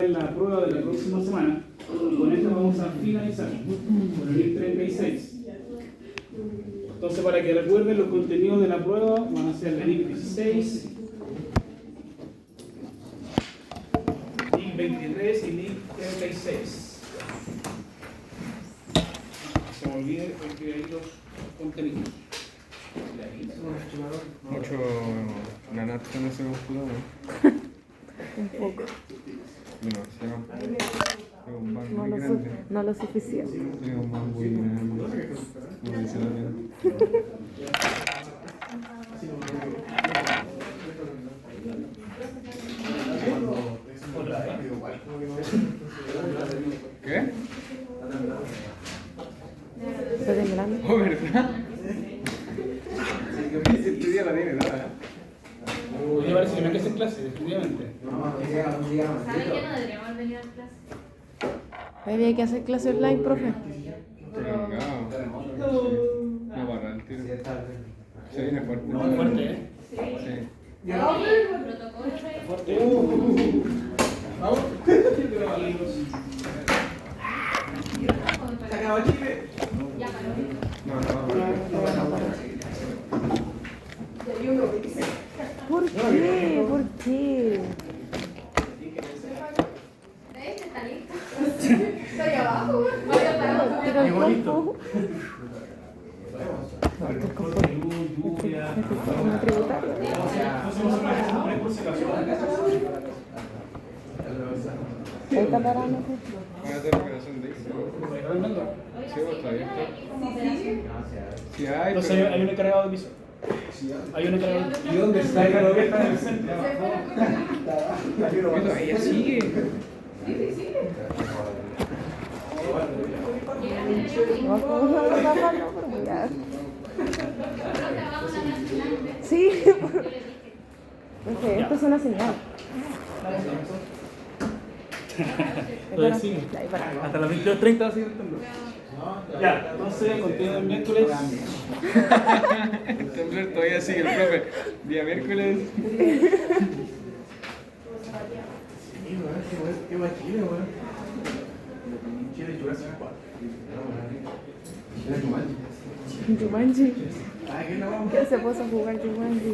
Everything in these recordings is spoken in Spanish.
la prueba de la próxima semana y con esto vamos a finalizar con el 36. Entonces, para que recuerden los contenidos de la prueba, van a ser el NIC 16, NIC 23 y NIC 36. No se me olvide escribir ahí los contenidos. Mucho nanat con ese computador, ¿no? Un poco. Demasiado. Es un banco No muy lo, grande. no lo suficiente. Es un banco muy grande. Como dice la tienda. ¿Qué? Estoy temblando. Oh, ¿verdad? Este día la tiene toda. Me parece que no hay que hacer clase, definitivamente. ¿Sabe que no deberíamos venir a clase? Hoy hay que hacer clase online, profe. Prolongado. No para el tiro. Se viene fuerte. Muy fuerte, ¿eh? Sí. Protocolo, Fuerte. Vamos. ¿Se acabó Chile? Ya paró. No. ¿Por qué? ¿Por qué? ¿Ves? Está listo. Estoy abajo. Vaya para abajo. Tiro el compo. Lluvia. Como tributario. Ahí está parando. Van a hacer operación de X. Sí, vos está abierto. Sí hay, Entonces pero... hay un encargado de piso. Hay un encargado de piso. ¿Y dónde está? Está en el centro. ¿Qué todavía sigue? No, ¿cómo se va a bajar? No, pero ya. Sí. Profe, esto es una señal. Entonces sigue. Ahí para. Hasta las 22:30 va a seguir el temblor. Ya, entonces continúa el miércoles. El temblor todavía sigue, el profe. Día miércoles. Qué va Chile, weón. Chile Jurassic Park. Era Jumanji. Jumanji. Ah, ¿qué no vamos? ¿Qué se puso a jugar Jumanji?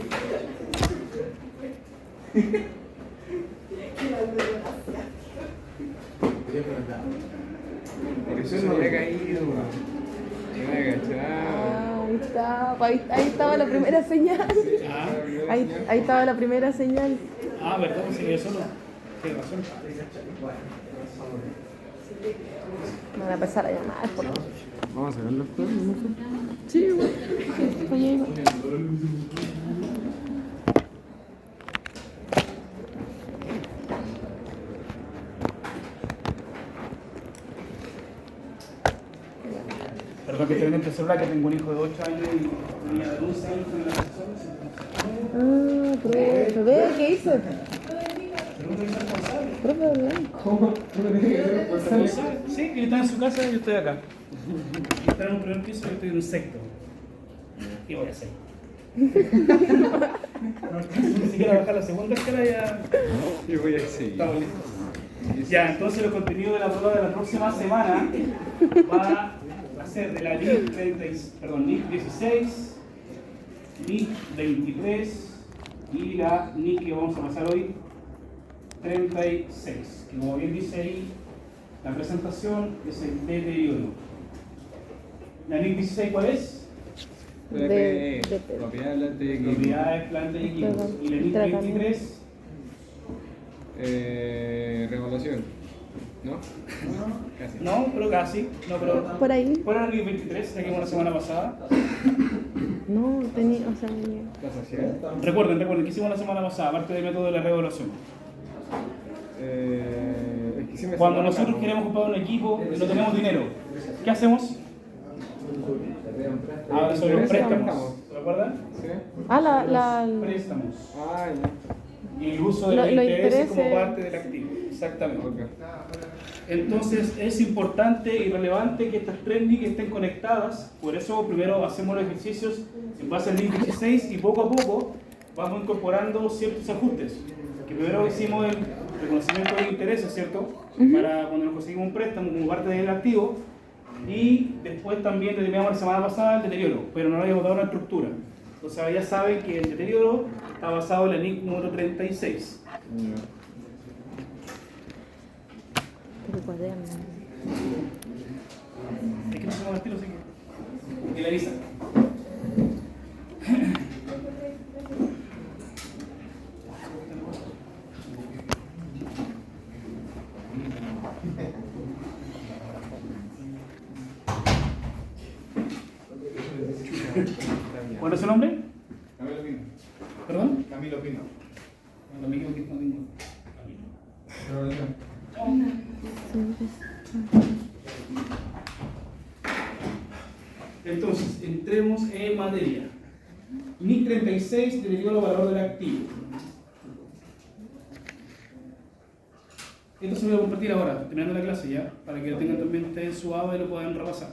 Por eso no había caído. No había agachado. Ahí estaba la primera señal. Ah, Ahí estaba la primera señal. verdad, pues sigue solo. Tienes razón. Me van a empezar a llamar, por favor. Vamos a ver los juegos. Sí, bueno. Oye, iba. Perdón que te ven en el celular, que tengo un hijo de 8 años y una niña de 11 años con la persona. Profe, ve, ¿qué hizo? Profe, online. ¿Cómo? Sí, él está en su casa y yo estoy acá. Está en un primer piso y yo estoy en un sexto. ¿Qué voy a hacer? No alcanzo ni siquiera a bajar la segunda escala, ya Y voy a seguir. estamos listos. Ya, entonces el contenido de la prueba de la próxima semana va a ser de la NIC 16, NIC 23 y la NIC que vamos a pasar hoy 36, que como bien dice ahí la presentación es el deterioro. ¿La NIC 16 cuál es? De Propiedad delante de Propiedades, plan de equipos. Y la NIC 23, Revaluación. ¿No? Casi. no, pero casi. No, pero por ahí. ¿cuál era la NIC 23? La que vimos la semana pasada. No, tenía, o sea, tenía. Tasación. Recuerden, ¿qué hicimos la semana pasada? Aparte del método de la revaluación. Es que sí me Cuando sonaba nosotros como- queremos comprar un equipo y no tenemos dinero, ¿qué hacemos? Ahora son los préstamos. ¿Se acuerdan? ¿Sí? Préstamos. Ah, ya. Y el uso de Los los intereses como intereses. parte del activo. Exactamente. Ok. Entonces es importante y relevante que estas tres NIC estén conectadas. Por eso primero hacemos los ejercicios en base al NIC 16 y poco a poco vamos incorporando ciertos ajustes. Que primero hicimos reconocimiento de intereses, ¿cierto? Para cuando nos conseguimos un préstamo como parte del activo. Y después también determinamos la semana pasada el deterioro, pero no le habíamos dado una estructura. Entonces ahora ya saben que el deterioro está basado en la NIC número 36. Pero cuaderno. Es que no se mueve el tiro, así que... Y la avisa. ¿Cuál es su nombre? Camilo Pino. ¿Perdón? Camilo Pino. No me equivoqué, no tengo. Entonces, entremos en materia. NIC 36, deterioro del valor del activo. Esto se lo voy a compartir ahora, terminando la clase ya, para que lo tengan también ustedes en su ABA y lo puedan repasar.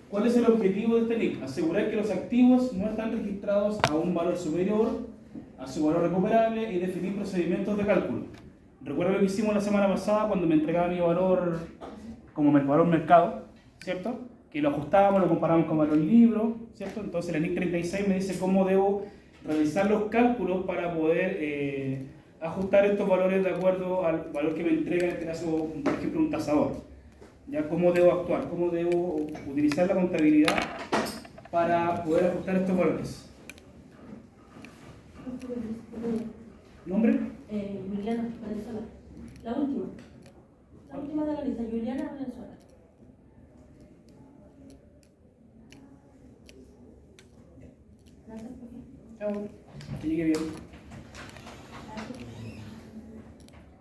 ¿Cuál es el objetivo de este NIC? Asegurar que los activos no están registrados a un valor superior a su valor recuperable y definir procedimientos de cálculo. Recuerda lo que hicimos la semana pasada cuando me entregaba mi valor como valor mercado, ¿cierto? Que lo ajustábamos, lo comparábamos con valor libro, ¿cierto? Entonces la NIC 36 me dice cómo debo realizar los cálculos para poder ajustar estos valores de acuerdo al valor que me entrega, en este caso, por ejemplo, un tasador. ¿Ya? ¿Cómo debo actuar? ¿Cómo debo utilizar la contabilidad para poder ajustar estos valores? ¿Nombre? Juliana Valenzuela. La última. La última de la lista, Juliana Valenzuela. Gracias, profe. Chao. Que llegue bien.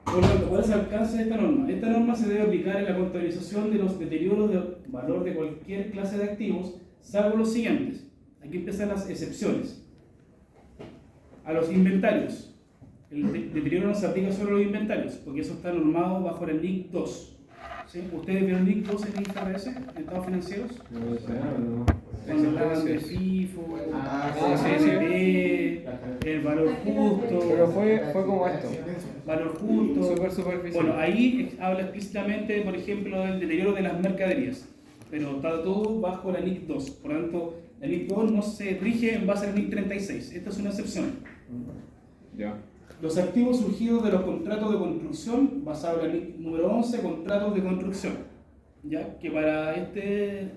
Por lo tanto, ¿cuál es el alcance de esta norma? Esta norma se debe aplicar en la contabilización de los deterioros de valor de cualquier clase de activos, salvo los siguientes. Aquí empiezan las excepciones. A los inventarios. El deterioro no se aplica solo a los inventarios, porque eso está normado bajo el NIC 2. ¿Sí? ¿Ustedes vieron NIC 2 en IFRS, en estados financieros? No sé, no. Cuando hablaban de FIFO, el valor justo. Pero fue como esto. Valor justo. Súper superficial. Bueno, ahí habla explícitamente, por ejemplo, del deterioro de las mercaderías, pero está todo bajo la NIC 2. Por lo tanto, la NIC 2 no se rige en base a la NIC 36. Esta es una excepción. Ya. Los activos surgidos de los contratos de construcción, basado en la NIC número 11, contratos de construcción. Ya que para este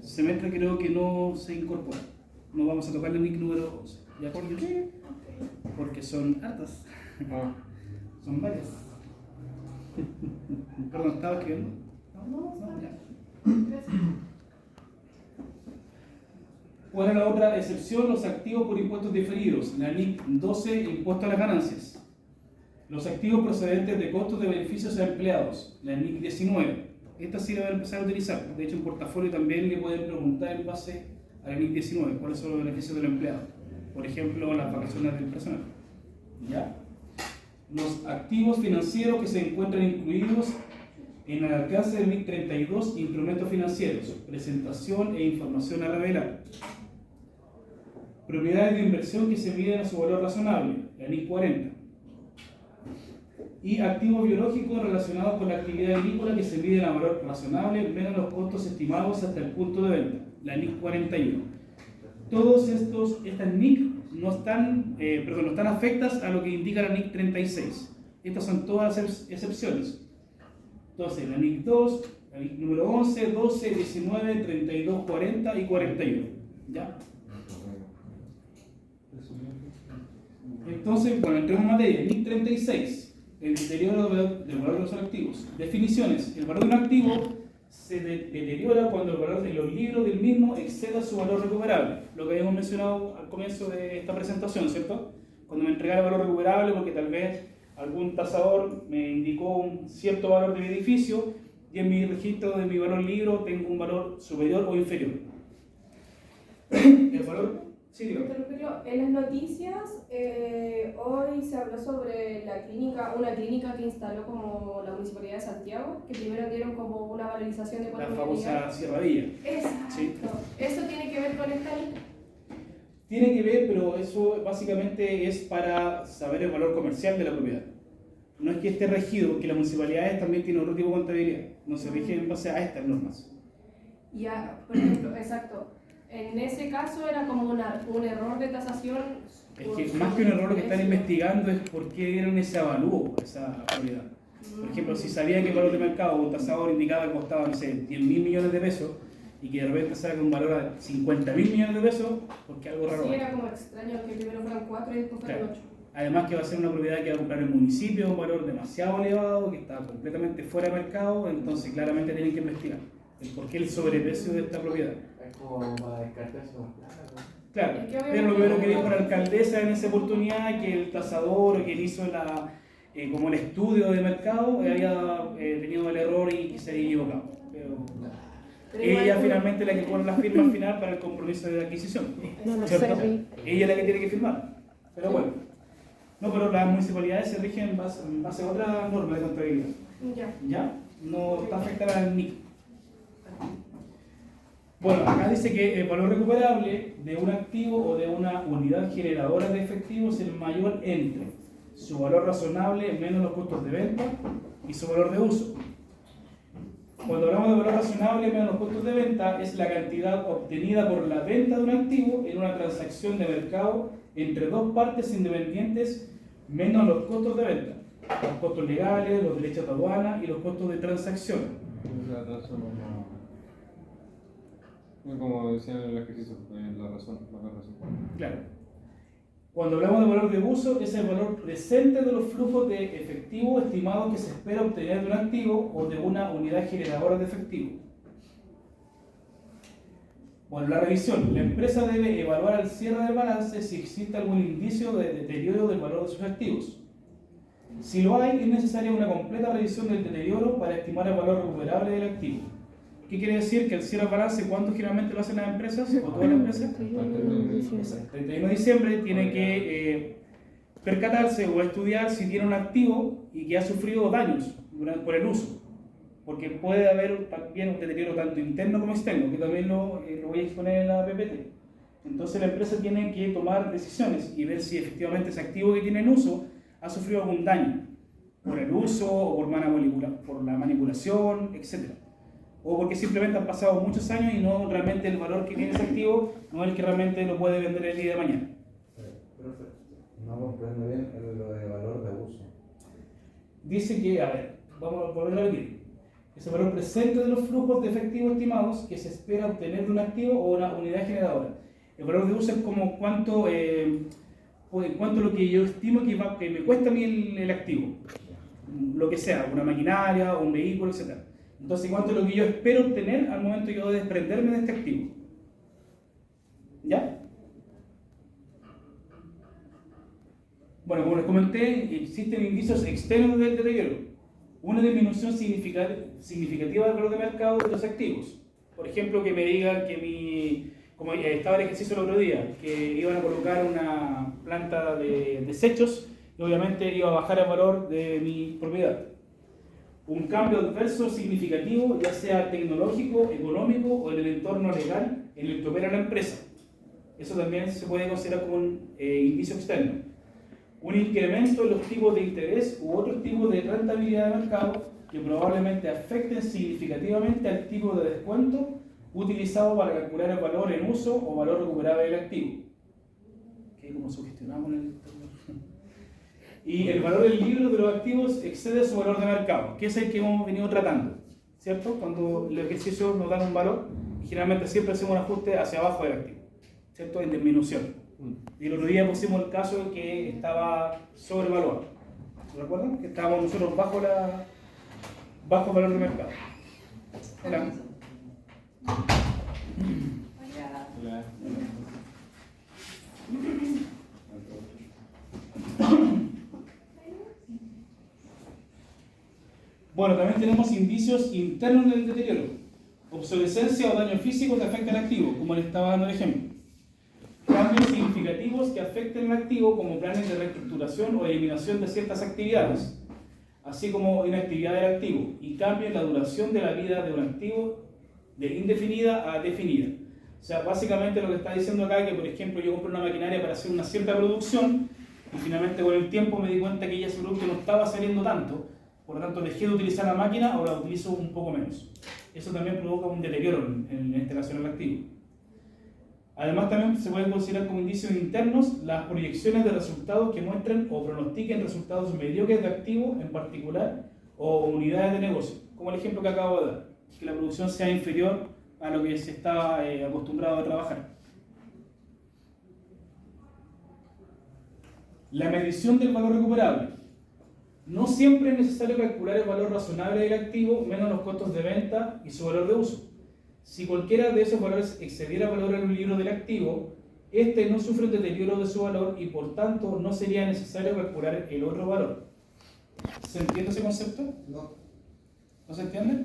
semestre creo que no se incorpora. No vamos a tocar la NIC número 11. ¿Ya, ¿por qué? Porque son hartas. Ah. Son varias. Perdón, ¿estaba escribiendo? No, ya. ¿Cuál es la otra excepción? Los activos por impuestos diferidos. La NIC 12, impuesto a las ganancias. Los activos procedentes de costos de beneficios a empleados. La NIC 19. Esta sí la van a empezar a utilizar. De hecho, en portafolio también le pueden preguntar en base a la NIC 19 cuáles son los beneficios del empleado. Por ejemplo, las vacaciones del personal. ¿Ya? Los activos financieros que se encuentran incluidos en el alcance del NIC 32, instrumentos financieros, presentación e información a revelar. Propiedades de inversión que se miden a su valor razonable, la NIC 40. Y activos biológicos relacionados con la actividad agrícola que se miden a valor razonable menos los costos estimados hasta el punto de venta, la NIC 41. Todos estas NIC no están afectas a lo que indica la NIC 36. Estas son todas las excepciones. Entonces, la NIC 2, la NIC número 11, 12, 19, 32, 40 y 41. ¿Ya? Entonces, bueno, entremos en materia. NIC 36. El deterioro del valor de los activos. Definiciones. El valor de un activo se deteriora cuando el valor de los libros del mismo exceda su valor recuperable. Lo que habíamos mencionado al comienzo de esta presentación, ¿cierto? Cuando me entregara el valor recuperable porque tal vez algún tasador me indicó un cierto valor de mi edificio y en mi registro de mi valor libro tengo un valor superior o inferior. El valor... Sí, digo. En las noticias, hoy se habló sobre una clínica que instaló como la Municipalidad de Santiago, que primero dieron como una valorización de 4 La millones. famosa Sierra Villa. Exacto. Sí. ¿Eso tiene que ver con esta ley? Tiene que ver, pero eso básicamente es para saber el valor comercial de la propiedad. No es que esté regido, porque las municipalidades también tienen otro tipo de contabilidad. No se rigen en base a estas normas. Ya, por ejemplo, exacto. En ese caso era como un error de tasación. Es que más que un error, lo que están investigando es por qué dieron ese avalúo a esa propiedad. Por ejemplo, si sabían que el valor de mercado o un tasador indicaba que costaba, no sé, 10.000 millones de pesos y que de repente salga un valor a 50.000 millones de pesos, porque algo raro Sí, hay. era como extraño que primero fueran 4 y después fueran Claro. 8. Además que va a ser una propiedad que va a comprar el municipio, un valor demasiado elevado, que está completamente fuera de mercado, entonces claramente tienen que investigar el por qué el sobreprecio de esta propiedad. Es como para descartarse más plata, ¿no? Claro, Es que pero lo primero que dijo la obviamente- alcaldesa en esa oportunidad, que el tasador o quien hizo como el estudio de mercado había tenido el error y que se había equivocado. Pero Pero ella igual- finalmente es la que pone la firma al final para el compromiso de adquisición. No lo ¿Cierto? sé, Rick. Ella es la que tiene que firmar. Pero bueno. No, pero las municipalidades se rigen en base a otra norma de contabilidad. Ya. ¿Ya? No está afectada al NIC. Bueno, acá dice que el valor recuperable de un activo o de una unidad generadora de efectivo es el mayor entre su valor razonable menos los costos de venta y su valor de uso. Cuando hablamos de valor razonable menos los costos de venta, es la cantidad obtenida por la venta de un activo en una transacción de mercado entre dos partes independientes menos los costos de venta, los costos legales, los derechos de aduana y los costos de transacción. La razón no, como decían en el ejercicio, la razón, la razón. Claro. Cuando hablamos de valor de uso, es el valor presente de los flujos de efectivo estimados que se espera obtener de un activo o de una unidad generadora de efectivo. Bueno, la revisión. La empresa debe evaluar al cierre del balance si existe algún indicio de deterioro del valor de sus activos. Si lo hay, es necesaria una completa revisión del deterioro para estimar el valor recuperable del activo. ¿Qué quiere decir? Que el cierre del balance, ¿cuándo generalmente lo hacen las empresas o todas las empresas? El 31 de diciembre tiene que percatarse o estudiar si tiene un activo y que ha sufrido daños por el uso. Porque puede haber también un deterioro tanto interno como externo, que también lo voy a exponer en la PPT. Entonces la empresa tiene que tomar decisiones y ver si efectivamente ese activo que tiene en uso ha sufrido algún daño por el uso o por la manipulación, etc. O porque simplemente han pasado muchos años y no realmente el valor que tiene ese activo no es el que realmente lo puede vender el día de mañana. Profe, no comprendo bien lo de valor de uso. Dice que, a ver, vamos a volver a repetir. Es el valor presente de los flujos de efectivo estimados que se espera obtener de un activo o una unidad generadora. El valor de uso es como cuánto lo que yo estimo que me cuesta a mí el activo. Lo que sea, una maquinaria, un vehículo, etc. Entonces, ¿cuánto es lo que yo espero obtener al momento yo de desprenderme de este activo? ¿Ya? Bueno, como les comenté, existen indicios externos del deterioro. Una disminución significativa del valor de mercado de los activos. Por ejemplo, que me digan que como estaba el ejercicio el otro día, que iban a colocar una planta de desechos y obviamente iba a bajar el valor de mi propiedad. Un cambio adverso significativo, ya sea tecnológico, económico o en el entorno legal en el que opera la empresa. Eso también se puede considerar como un indicio externo. Un incremento en los tipos de interés u otros tipos de rentabilidad de mercado que probablemente afecten significativamente al tipo de descuento utilizado para calcular el valor en uso o valor recuperable del activo. Que como sugestionamos en el... Y el valor del libro de los activos excede su valor de mercado, que es el que hemos venido tratando, ¿cierto? Cuando el ejercicio nos da un valor, generalmente siempre hacemos un ajuste hacia abajo del activo, ¿cierto? En disminución. Y el otro día pusimos el caso de que estaba sobrevaluado. ¿Se recuerdan? Que estábamos nosotros bajo el valor de mercado. Hola. Bueno, también tenemos indicios internos del deterioro. Obsolescencia o daño físico que afecta al activo, como le estaba dando el ejemplo. Cambios significativos que afecten al activo, como planes de reestructuración o eliminación de ciertas actividades, así como inactividad del activo, y cambio en la duración de la vida de un activo de indefinida a definida. O sea, básicamente lo que está diciendo acá es que, por ejemplo, yo compro una maquinaria para hacer una cierta producción y finalmente con el tiempo me di cuenta que ya ese producto no estaba saliendo tanto, por lo tanto dejé de utilizar la máquina o la utilizo un poco menos. Eso también provoca un deterioro en este caso en el activo. Además también se pueden considerar como indicios internos las proyecciones de resultados que muestren o pronostiquen resultados mediocres de activos en particular o unidades de negocio, como el ejemplo que acabo de dar, que la producción sea inferior a lo que se estaba acostumbrado a trabajar. La medición del valor recuperable. No siempre es necesario calcular el valor razonable del activo menos los costos de venta y su valor de uso. Si cualquiera de esos valores excediera el valor en un libro del activo, este no sufre un deterioro de su valor y por tanto no sería necesario calcular el otro valor. ¿Se entiende ese concepto? No. ¿No se entiende?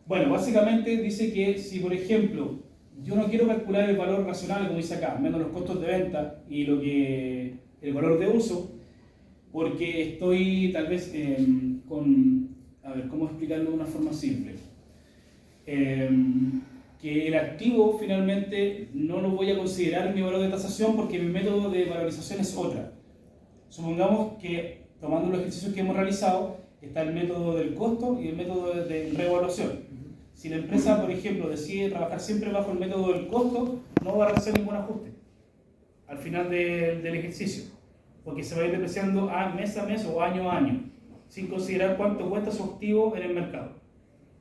Bueno, básicamente dice que si, por ejemplo, yo no quiero calcular el valor razonable, como dice acá, menos los costos de venta y el valor de uso, porque estoy tal vez a ver, ¿cómo explicarlo de una forma simple? Que el activo finalmente no lo voy a considerar mi valor de tasación porque mi método de valorización es otra. Supongamos que, tomando los ejercicios que hemos realizado, está el método del costo y el método de reevaluación. Si la empresa, por ejemplo, decide trabajar siempre bajo el método del costo, no va a hacer ningún ajuste al final del ejercicio, porque se va a ir depreciando mes a mes o año a año, sin considerar cuánto cuesta su activo en el mercado.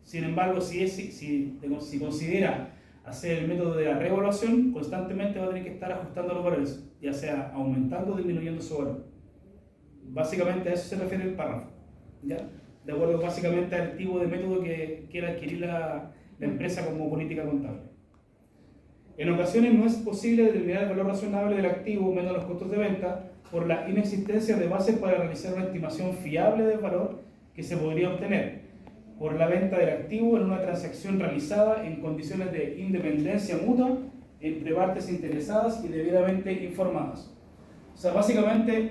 Sin embargo, si considera hacer el método de la reevaluación, constantemente va a tener que estar ajustando los valores, ya sea aumentando o disminuyendo su valor. Básicamente a eso se refiere el párrafo, ¿ya? De acuerdo básicamente al tipo de método que quiera adquirir la empresa como política contable. En ocasiones no es posible determinar el valor razonable del activo menos los costos de venta por la inexistencia de bases para realizar una estimación fiable del valor que se podría obtener por la venta del activo en una transacción realizada en condiciones de independencia mutua entre partes interesadas y debidamente informadas. O sea, básicamente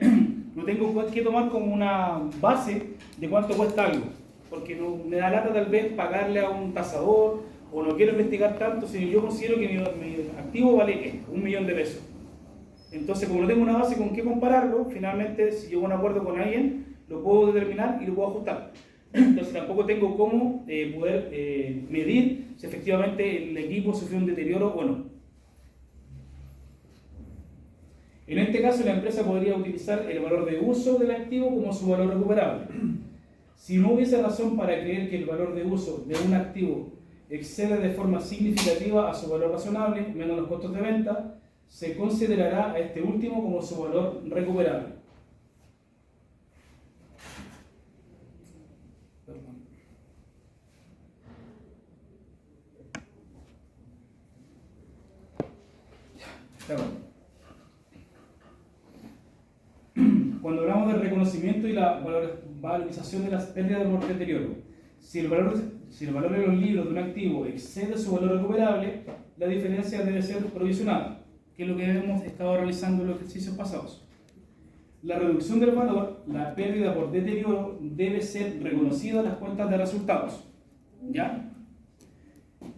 lo tengo que tomar como una base de cuánto cuesta algo, porque no me da lata tal vez pagarle a un tasador o no quiero investigar tanto si yo considero que mi activo vale $1.000.000 de pesos. Entonces, como no tengo una base con qué compararlo, finalmente si llego a un acuerdo con alguien, lo puedo determinar y lo puedo ajustar. Entonces tampoco tengo cómo poder medir si efectivamente el equipo sufrió un deterioro o no. En este caso la empresa podría utilizar el valor de uso del activo como su valor recuperable. Si no hubiese razón para creer que el valor de uso de un activo excede de forma significativa a su valor razonable, menos los costos de venta, se considerará a este último como su valor recuperable. Cuando hablamos del reconocimiento y la valorización de las pérdidas por deterioro, si el valor de los libros de un activo excede su valor recuperable, la diferencia debe ser provisional, que es lo que hemos estado realizando en los ejercicios pasados. La reducción del valor, la pérdida por deterioro, debe ser reconocida en las cuentas de resultados, ¿ya?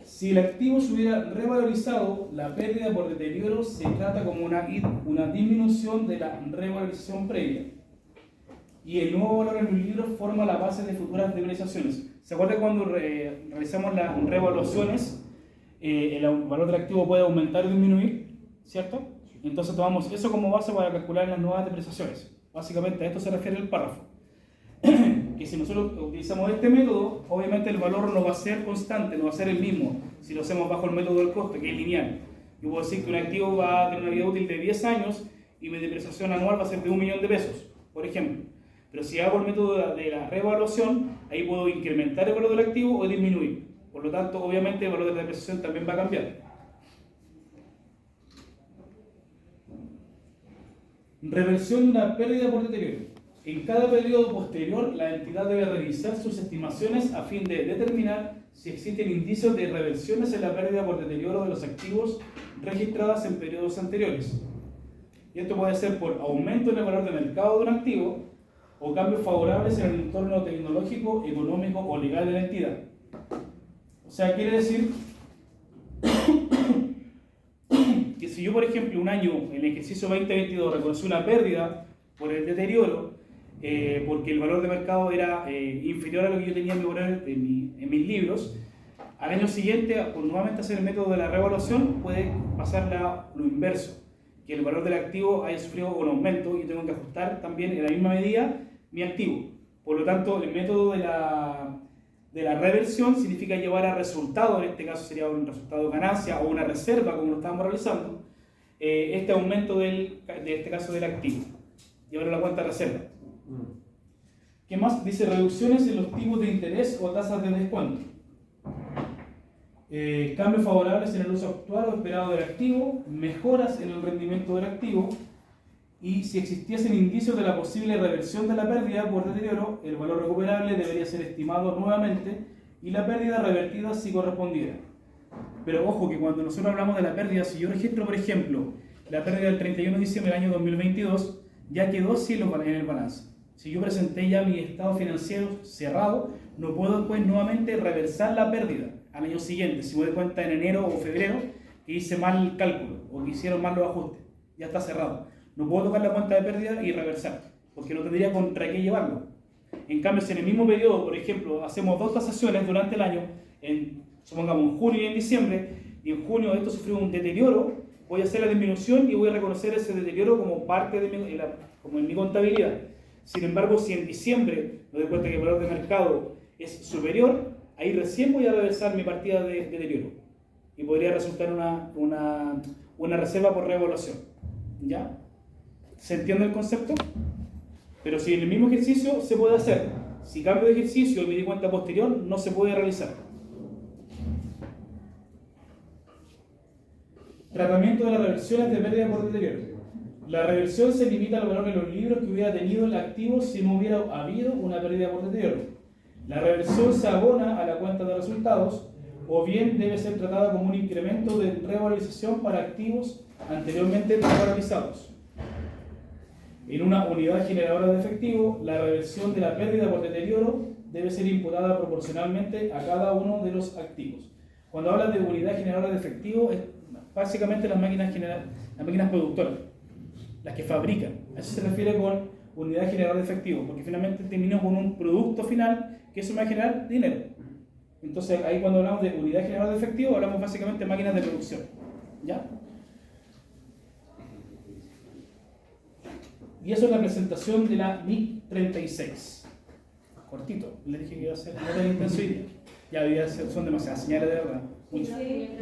Si el activo se hubiera revalorizado, la pérdida por deterioro se trata como una disminución de la revalorización previa. Y el nuevo valor en un libro forma la base de futuras depreciaciones. ¿Se acuerdan cuando realizamos las revaluaciones? El valor del activo puede aumentar o disminuir, ¿cierto? Entonces tomamos eso como base para calcular las nuevas depreciaciones. Básicamente a esto se refiere el párrafo. Que si nosotros utilizamos este método, obviamente el valor no va a ser constante, no va a ser el mismo si lo hacemos bajo el método del costo, que es lineal. Yo puedo decir que un activo va a tener una vida útil de 10 años y mi depreciación anual va a ser de $1.000.000, por ejemplo. Pero si hago el método de la reevaluación, ahí puedo incrementar el valor del activo o disminuir. Por lo tanto, obviamente el valor de la depreciación también va a cambiar. Reversión de una pérdida por deterioro. En cada periodo posterior, la entidad debe revisar sus estimaciones a fin de determinar si existen indicios de reversiones en la pérdida por deterioro de los activos registradas en periodos anteriores. Y esto puede ser por aumento en el valor de mercado de un activo o cambios favorables en el entorno tecnológico, económico o legal de la entidad. O sea, quiere decir si yo, por ejemplo, un año, en el ejercicio 2022, reconocí una pérdida por el deterioro, porque el valor de mercado era inferior a lo que yo tenía en mi valor en mis libros, al año siguiente, por nuevamente hacer el método de la revaluación, puede pasar lo inverso, que el valor del activo haya sufrido un aumento y yo tengo que ajustar también en la misma medida mi activo. Por lo tanto, el método de la reversión significa llevar a resultado, en este caso sería un resultado de ganancia o una reserva, como lo estábamos realizando, este aumento de este caso del activo, llevar a la cuenta reserva. ¿Qué más? Dice reducciones en los tipos de interés o tasas de descuento. Cambios favorables en el uso actual o esperado del activo, mejoras en el rendimiento del activo, y si existiesen indicios de la posible reversión de la pérdida por deterioro, el valor recuperable debería ser estimado nuevamente y la pérdida revertida si correspondiera. Pero ojo que cuando nosotros hablamos de la pérdida, si yo registro, por ejemplo, la pérdida del 31 de diciembre del año 2022, ya quedó así en el balance. Si yo presenté ya mi estado financiero cerrado, no puedo después nuevamente reversar la pérdida al año siguiente. Si me doy cuenta en enero o febrero que hice mal el cálculo o que hicieron mal los ajustes, ya está cerrado. No puedo tocar la cuenta de pérdida y reversar, porque no tendría contra qué llevarlo. En cambio, si en el mismo periodo, por ejemplo, hacemos 2 tasaciones durante el año, supongamos en junio y en diciembre, y en junio esto sufrió un deterioro, voy a hacer la disminución y voy a reconocer ese deterioro como parte de como en mi contabilidad. Sin embargo, si en diciembre me doy cuenta que el valor de mercado es superior, ahí recién voy a reversar mi partida de deterioro y podría resultar una reserva por revaluación. ¿Ya? ¿Se entiende el concepto? Pero si en el mismo ejercicio se puede hacer. Si cambio de ejercicio y me di cuenta posterior, no se puede realizar. Tratamiento de las reversiones de pérdida por deterioro. La reversión se limita al valor de los libros que hubiera tenido el activo si no hubiera habido una pérdida por deterioro. La reversión se abona a la cuenta de resultados o bien debe ser tratada como un incremento de revalorización para activos anteriormente revalorizados. En una unidad generadora de efectivo, la reversión de la pérdida por deterioro debe ser imputada proporcionalmente a cada uno de los activos. Cuando habla de unidad generadora de efectivo, es básicamente las máquinas productoras, las que fabrican. A eso se refiere con unidad generadora de efectivo, porque finalmente terminamos con un producto final que eso me va a generar dinero. Entonces, ahí cuando hablamos de unidad generadora de efectivo, hablamos básicamente de máquinas de producción. ¿Ya? Y eso es la presentación de la MIC 36. Cortito, le dije que iba a ser no tan intenso hoy día. Ya había, son demasiadas señales de verdad. Muchas. Sí, hay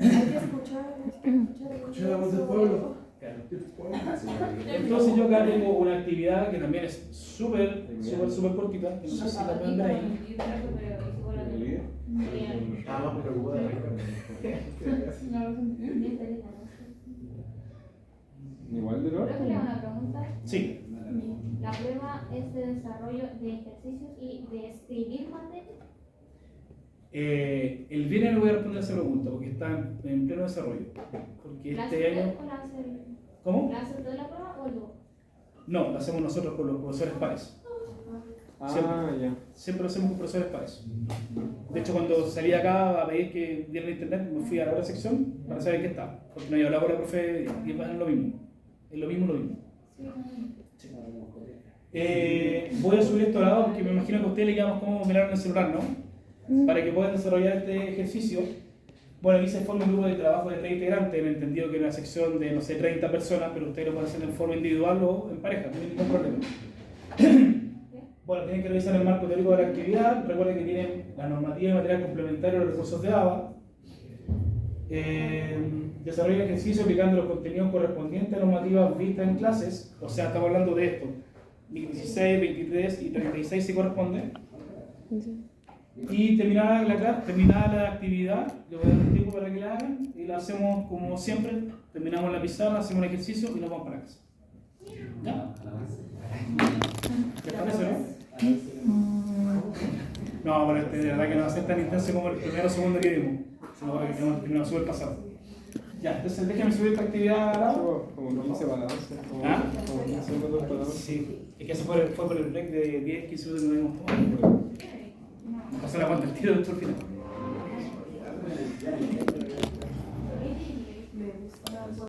que escuchar la voz del pueblo. Entonces yo acá tengo una actividad que también es súper cortita, que no sé si la pueden ver ahí. Estaba más preocupada. Igual de lo ¿Puedo hacerle una pregunta? Sí. La prueba es de desarrollo de ejercicios y de escribir materias. El viernes le voy a responder esa pregunta porque está en pleno desarrollo. Porque ¿La este hace año. usted o la hace el- ¿Cómo? ¿La hace usted la prueba o yo? No, lo hacemos nosotros con los profesores pares. ya. Siempre lo hacemos con profesores pares. De hecho, cuando salí acá a pedir que dieran internet, me fui a la otra sección para saber qué estaba. Porque no había hablado con la profe y es lo mismo. Es lo mismo. Sí. Voy a subir esto grabado porque me imagino que a ustedes le quedamos como mirar en el celular, ¿no? Para que puedan desarrollar este ejercicio. Bueno, aquí se forma un grupo de trabajo de 3 integrantes. Me entendido que es una sección de, no sé, 30 personas, pero ustedes lo pueden hacer en forma individual o en pareja, no hay ningún problema. Bueno, tienen que revisar el marco teórico de la actividad. Recuerden que tienen la normativa de material complementario de los recursos de ABA. Desarrollen el ejercicio aplicando los contenidos correspondientes a normativas vistas en clases. O sea, estamos hablando de esto. 16, 23 y 36 si corresponde. Y terminada la actividad, le voy a dar un tiempo para que la hagan y la hacemos como siempre. Terminamos la pizarra, hacemos un ejercicio y nos vamos para casa. ¿Ya? ¿Les parece, no? No, pero de verdad que no va a ser tan intenso como el primero o segundo que vimos. Sino que nos sube el pasado. Ya, entonces déjenme subir esta actividad ahora. Como 15 para 11. ¿Ah? Como 15 minutos para 11. Sí, es que eso fue por el break de 10, 15 minutos que nos dimos tomado. Me pasó la cuenta el tiro dentro del final.